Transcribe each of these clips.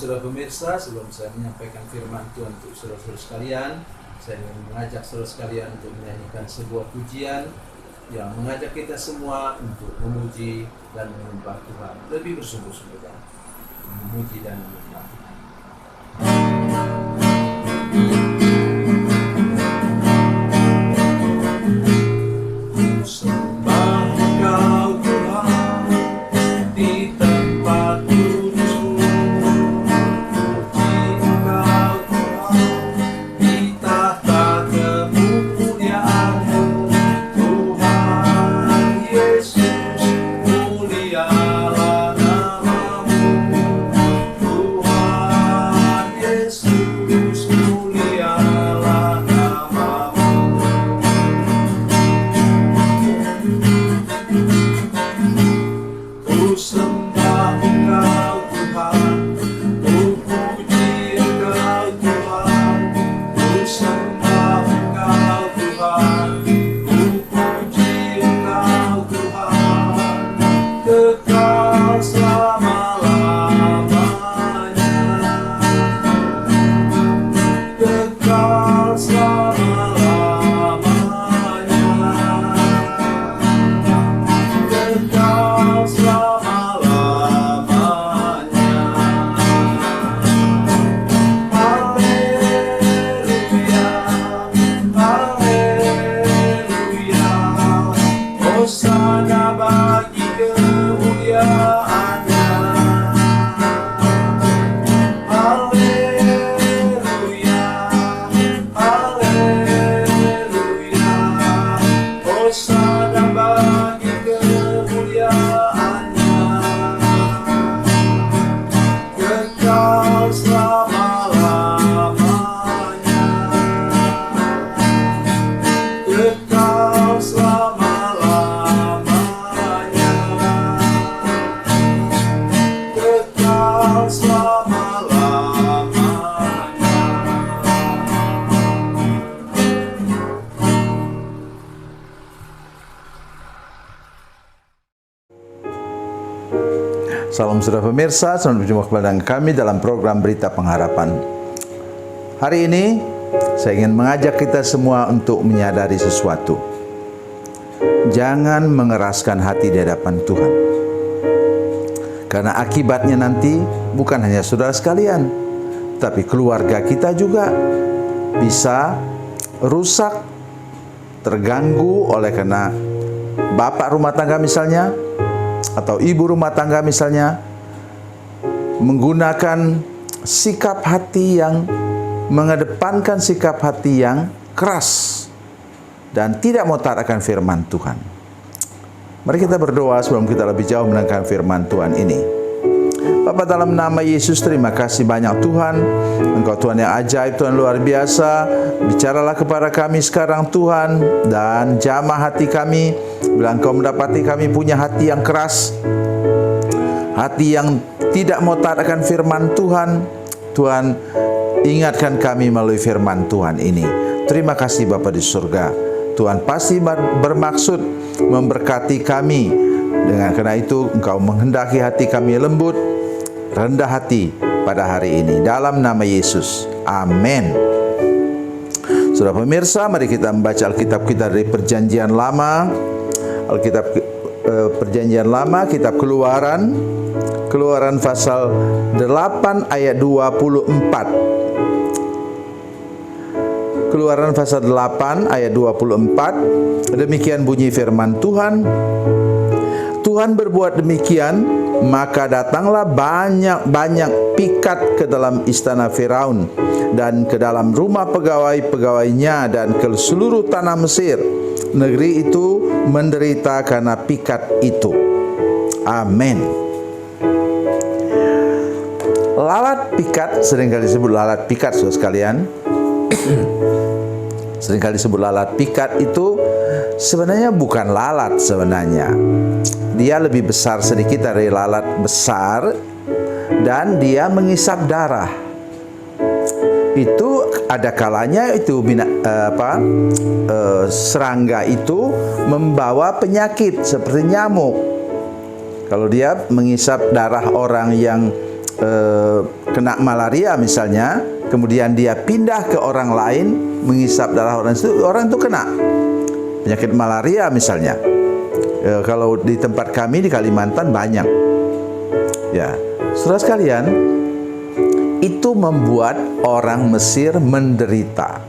saudara pemirsa, sebelum saya menyampaikan firman Tuhan untuk saudara-saudara sekalian, saya ingin mengajak saudara sekalian untuk menyanyikan sebuah pujian yang mengajak kita semua untuk memuji dan menyembah Tuhan lebih bersungguh-sungguh, memuji dan menyembah Tuhan. Salam saudara pemirsa, selamat berjumpa kembali dengan kami dalam program Berita Pengharapan. Hari ini saya ingin mengajak kita semua untuk menyadari sesuatu. Jangan mengeraskan hati di hadapan Tuhan. Karena akibatnya nanti bukan hanya saudara sekalian, tapi keluarga kita juga bisa rusak, terganggu oleh karena bapak rumah tangga misalnya, atau ibu rumah tangga misalnya, menggunakan sikap hati yang mengedepankan sikap hati yang keras dan tidak mau taat akan firman Tuhan. Mari kita berdoa sebelum kita lebih jauh mendengarkan firman Tuhan ini. Bapa, dalam nama Yesus, terima kasih banyak Tuhan. Engkau Tuhan yang ajaib, Tuhan luar biasa. Bicaralah kepada kami sekarang Tuhan, dan jamah hati kami. Bila Engkau mendapati kami punya hati yang keras, hati yang tidak mau taat akan firman Tuhan, Tuhan ingatkan kami melalui firman Tuhan ini. Terima kasih Bapa di surga. Tuhan pasti bermaksud memberkati kami. Dengan karena itu Engkau menghendaki hati kami lembut, rendah hati pada hari ini. Dalam nama Yesus. Amin. Saudara pemirsa, mari kita membaca Alkitab kita dari Perjanjian Lama. Alkitab Perjanjian Lama, kitab Keluaran pasal 8 ayat 24. Keluaran pasal 8 ayat 24. Demikian bunyi firman Tuhan. Tuhan berbuat demikian, maka datanglah banyak-banyak pikat ke dalam istana Firaun dan ke dalam rumah pegawai-pegawainya dan ke seluruh tanah Mesir. Negeri itu menderita karena pikat itu. Amin. Lalat pikat, seringkali disebut lalat pikat, saudara sekalian. Seringkali disebut lalat pikat itu sebenarnya bukan lalat sebenarnya. Dia lebih besar sedikit dari lalat besar dan dia mengisap darah. Itu ada kalanya itu serangga itu membawa penyakit seperti nyamuk. Kalau dia mengisap darah orang yang kena malaria misalnya, kemudian dia pindah ke orang lain, menghisap darah orang itu kena penyakit malaria misalnya. Kalau di tempat kami di Kalimantan banyak. Ya, saudara sekalian, itu membuat orang Mesir menderita.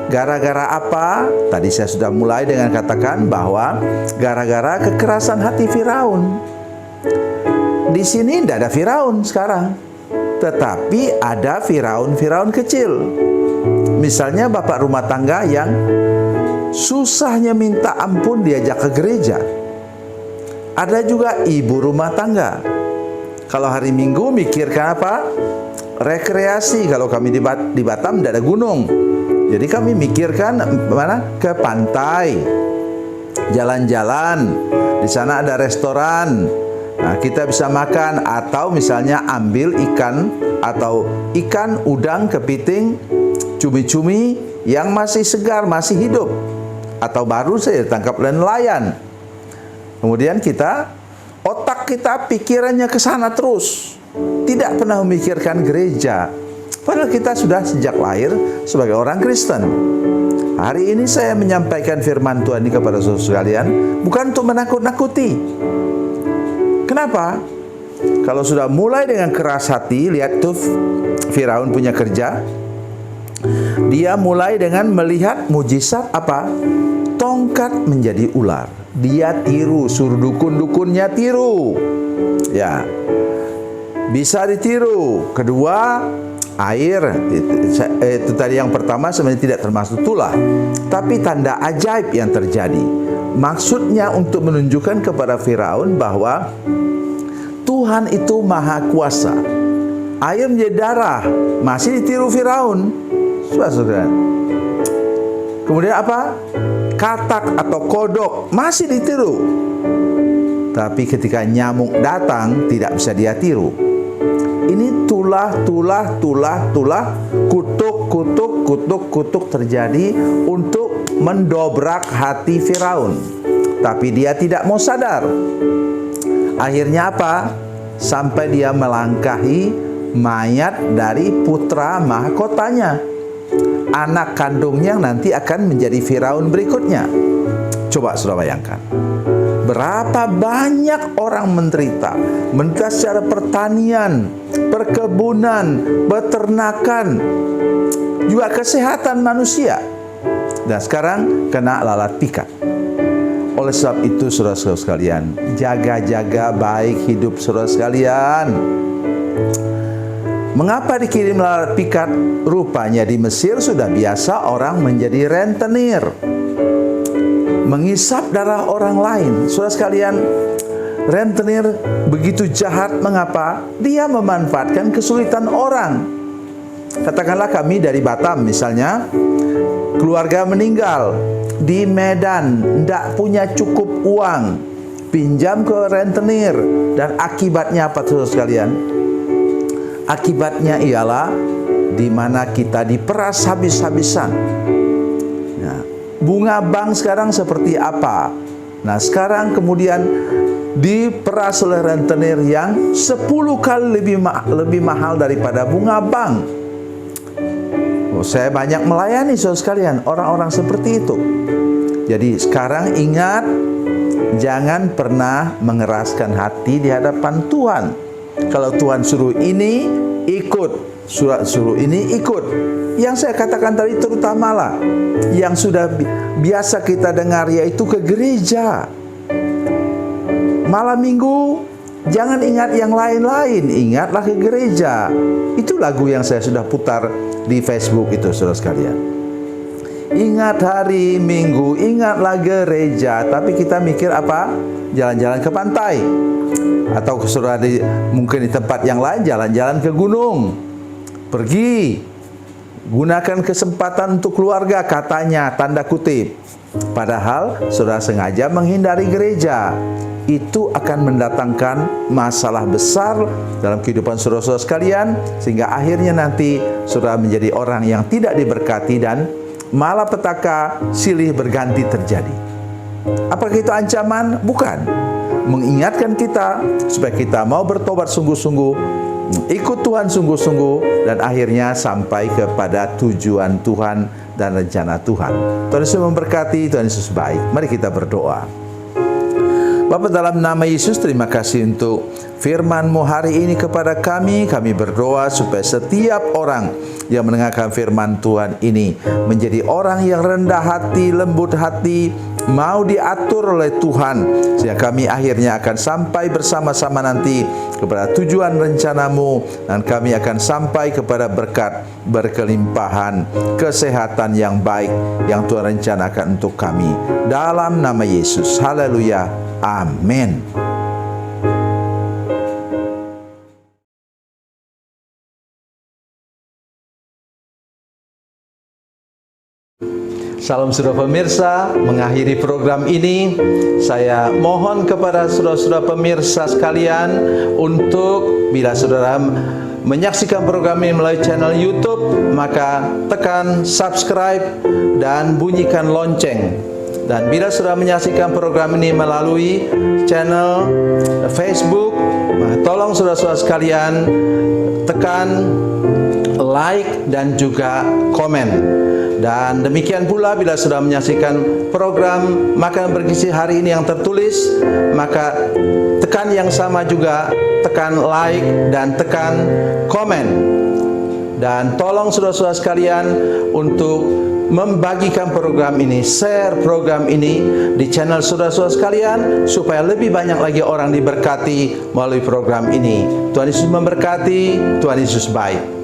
Gara-gara apa? Tadi saya sudah mulai dengan katakan bahwa gara-gara kekerasan hati Firaun. Di sini tidak ada Firaun sekarang, tetapi ada Firaun kecil. Misalnya bapak rumah tangga yang susahnya minta ampun diajak ke gereja. Ada juga ibu rumah tangga. Kalau hari Minggu mikirkan apa? Rekreasi. Kalau kami di Batam tidak ada gunung. Jadi kami mikirkan mana? Ke pantai, jalan-jalan. Di sana ada restoran. Nah, kita bisa makan atau misalnya ambil ikan atau ikan, udang, kepiting, cumi-cumi yang masih segar, masih hidup atau baru saja ditangkap oleh nelayan. Kemudian otak kita pikirannya ke sana terus, tidak pernah memikirkan gereja. Padahal kita sudah sejak lahir sebagai orang Kristen. Hari ini saya menyampaikan firman Tuhan ini kepada saudara sekalian, bukan untuk menakut-nakuti. Kenapa? Kalau sudah mulai dengan keras hati, lihat tuh Firaun punya kerja. Dia mulai dengan melihat mujizat apa? Tongkat menjadi ular. Dia tiru, suruh dukun-dukunnya tiru. Ya, bisa ditiru. Kedua, air. Itu tadi yang pertama sebenarnya tidak termasuk itulah, tapi tanda ajaib yang terjadi. Maksudnya untuk menunjukkan kepada Firaun bahwa Tuhan itu maha kuasa. Air menjadi darah, masih ditiru Firaun. Saudara. Kemudian apa? Katak atau kodok masih ditiru. Tapi ketika nyamuk datang tidak bisa dia tiru. Ini tulah, kutuk terjadi untuk mendobrak hati Firaun. Tapi dia tidak mau sadar. Akhirnya apa? Sampai dia melangkahi mayat dari putra mahkotanya, anak kandungnya nanti akan menjadi Firaun berikutnya. Coba saudara bayangkan, berapa banyak orang menderita secara pertanian, perkebunan, peternakan, juga kesehatan manusia. Dan sekarang kena lalat pikat. Oleh sebab itu saudara-saudara sekalian, jaga-jaga baik hidup saudara sekalian. Mengapa dikirim lalat pikat? Rupanya di Mesir sudah biasa orang menjadi rentenir, menghisap darah orang lain. Saudara sekalian, rentenir begitu jahat. Mengapa? Dia memanfaatkan kesulitan orang. Katakanlah kami dari Batam misalnya, keluarga meninggal di Medan, tidak punya cukup uang, pinjam ke rentenir, dan akibatnya apa saudara sekalian? Akibatnya ialah di mana kita diperas habis-habisan. Nah, bunga bank sekarang seperti apa? Nah, sekarang kemudian diperas oleh rentenir yang 10 kali lebih mahal daripada bunga bank. Saya banyak melayani saudara sekalian orang-orang seperti itu. Jadi sekarang ingat, jangan pernah mengeraskan hati di hadapan Tuhan. Kalau Tuhan suruh ini, ikut. Suruh ini, ikut. Yang saya katakan tadi terutamalah yang sudah biasa kita dengar, yaitu ke gereja. Malam minggu jangan ingat yang lain-lain, ingatlah ke gereja. Itu lagu yang saya sudah putar di Facebook itu saudara sekalian. Ingat hari Minggu, ingatlah gereja. Tapi kita mikir apa? Jalan-jalan ke pantai. Atau saudara mungkin di tempat yang lain, jalan-jalan ke gunung. Pergi. Gunakan kesempatan untuk keluarga, katanya, tanda kutip. Padahal saudara sengaja menghindari gereja. Itu akan mendatangkan masalah besar dalam kehidupan saudara-saudara sekalian, sehingga akhirnya nanti saudara menjadi orang yang tidak diberkati dan malapetaka silih berganti terjadi. Apakah itu ancaman? Bukan. Mengingatkan kita supaya kita mau bertobat sungguh-sungguh, ikut Tuhan sungguh-sungguh, dan akhirnya sampai kepada tujuan Tuhan dan rencana Tuhan. Tuhan Yesus memberkati, Tuhan Yesus baik. Mari kita berdoa. Bapa, dalam nama Yesus, terima kasih untuk firman-Mu hari ini kepada kami. Kami berdoa supaya setiap orang yang mendengarkan firman Tuhan ini menjadi orang yang rendah hati, lembut hati, mau diatur oleh Tuhan, sehingga kami akhirnya akan sampai bersama-sama nanti kepada tujuan rencana-Mu, dan kami akan sampai kepada berkat, berkelimpahan, kesehatan yang baik yang Tuhan rencanakan untuk kami. Dalam nama Yesus, haleluya, amin. Salam saudara pemirsa, mengakhiri program ini saya mohon kepada saudara-saudara pemirsa sekalian untuk bila saudara menyaksikan program ini melalui channel YouTube, maka tekan subscribe dan bunyikan lonceng. Dan bila saudara menyaksikan program ini melalui channel Facebook, maka tolong saudara-saudara sekalian tekan like dan juga komen. Dan demikian pula bila sudah menyaksikan program Makan Bergizi hari ini yang tertulis, maka tekan yang sama juga, tekan like dan tekan komen. Dan tolong saudara-saudara sekalian untuk membagikan program ini, share program ini di channel saudara-saudara sekalian, supaya lebih banyak lagi orang diberkati melalui program ini. Tuhan Yesus memberkati, Tuhan Yesus baik.